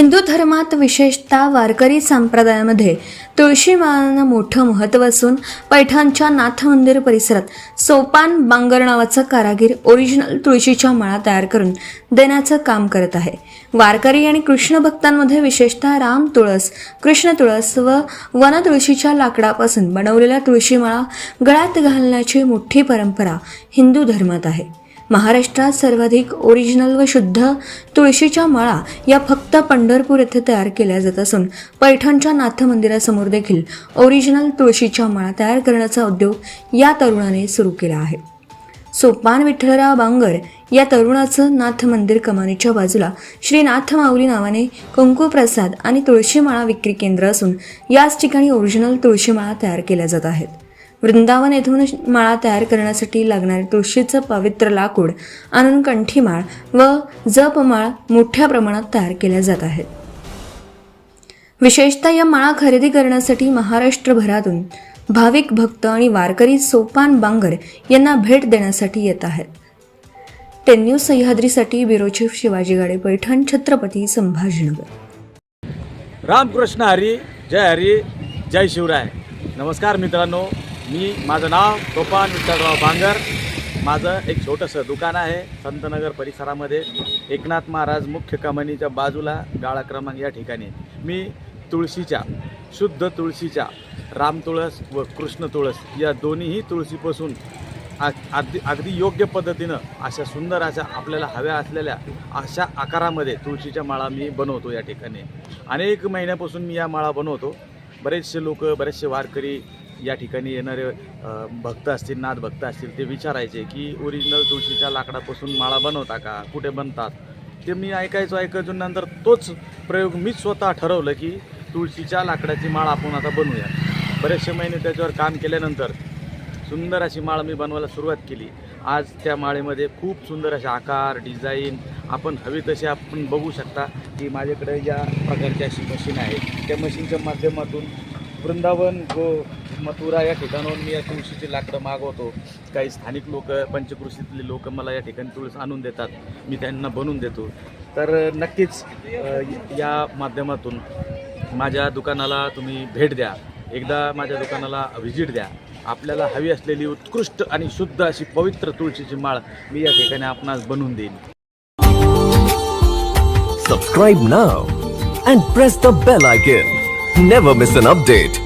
हिंदू धर्मात विशेषतः वारकरी संप्रदायामध्ये तुळशी माळांना मोठं महत्त्व असून पैठणच्या नाथ मंदिर परिसरात सोपान बांगर नावाचा कारागीर ओरिजिनल तुळशीच्या माळा तयार करून देण्याचं काम करत आहे. वारकरी आणि कृष्ण भक्तांमध्ये विशेषतः राम तुळस, कृष्ण तुळस व वन तुळशीच्या लाकडापासून बनवलेल्या तुळशी माळा गळ्यात घालण्याची मोठी परंपरा हिंदू धर्मात आहे. महाराष्ट्रात सर्वाधिक ओरिजिनल व शुद्ध तुळशीच्या माळा या फक्त पंढरपूर येथे तयार केल्या जात असून पैठणच्या नाथ मंदिरासमोर देखील ओरिजिनल तुळशीच्या माळा तयार करण्याचा उद्योग या तरुणाने सुरू केला आहे. सोपान विठ्ठलराव बांगर या तरुणाचं नाथ मंदिर कमानीच्या बाजूला श्री नाथ माऊली नावाने कुंकू प्रसाद आणि तुळशी माळा विक्री केंद्र असून याच ठिकाणी ओरिजिनल तुळशी माळा तयार केल्या जात आहेत. वृंदावन येथून माळा तयार करण्यासाठी लागणारे तुळशीचं पवित्र लाकूड आणून कंठीमाळ व जपमाळ मोठ्या प्रमाणात तयार केल्या जात आहेत. विशेषतः या माळा खरेदी करण्यासाठी महाराष्ट्रभरातून भाविक भक्त आणि वारकरी सोपान बांगर यांना भेट देण्यासाठी येत आहेत. 10 न्यूज सह्याद्रीसाठी ब्युरो चीफ शिवाजी गाडे, पैठण, छत्रपती संभाजीनगर. रामकृष्ण हरी, जय हरी, जय शिवराय. नमस्कार मित्रांनो, माझं नाव सोपान विठ्ठलराव बांगर. माझं एक छोटंसं दुकान आहे संतनगर परिसरामध्ये, एकनाथ महाराज मुख्य कमानीच्या बाजूला, गाळा क्रमांक या ठिकाणी. मी तुळशीच्या, शुद्ध तुळशीच्या, राम तुळस व कृष्ण तुळस या दोन्हीही तुळशीपासून अगदी योग्य पद्धतीनं अशा सुंदर अशा आपल्याला हव्या असलेल्या अशा आकारामध्ये तुळशीच्या माळा मी बनवतो. या ठिकाणी अनेक महिन्यापासून मी या माळा बनवतो. बरेचसे लोक, बरेचसे वारकरी या ठिकाणी येणारे भक्त असतील, नाथ भक्त असतील, ते विचारायचे की ओरिजिनल तुळशीच्या लाकडापासून माळा बनवता का, कुठे बनतात. ते मी ऐकायचो. नंतर तोच प्रयोग मीच स्वतः ठरवलं की तुळशीच्या लाकडाची माळ आपण आता बनवूया. बरेचसे महिने त्याच्यावर काम केल्यानंतर सुंदर अशी माळ मी बनवायला सुरुवात केली. आज त्या माळेमध्ये खूप सुंदर असे आकार, डिझाईन आपण हवी तसे आपण बघू शकता की माझ्याकडे या प्रकारची अशी मशीन आहे. त्या मशीनच्या माध्यमातून वृंदावन व मथुरा या ठिकाणाहून मी या तुळशीची लाकडं मागवतो. काही स्थानिक लोक, पंचकृषीतले लोक मला या ठिकाणी तुळस आणून देतात, मी त्यांना बनवून देतो. तर नक्कीच या माध्यमातून माझ्या दुकानाला तुम्ही भेट द्या, एकदा माझ्या दुकानाला व्हिजिट द्या. आपल्याला हवी असलेली उत्कृष्ट आणि शुद्ध अशी पवित्र तुळशीची माळ मी या ठिकाणी आपणास बनवून देईन. Subscribe now and press the bell icon. Never miss an update.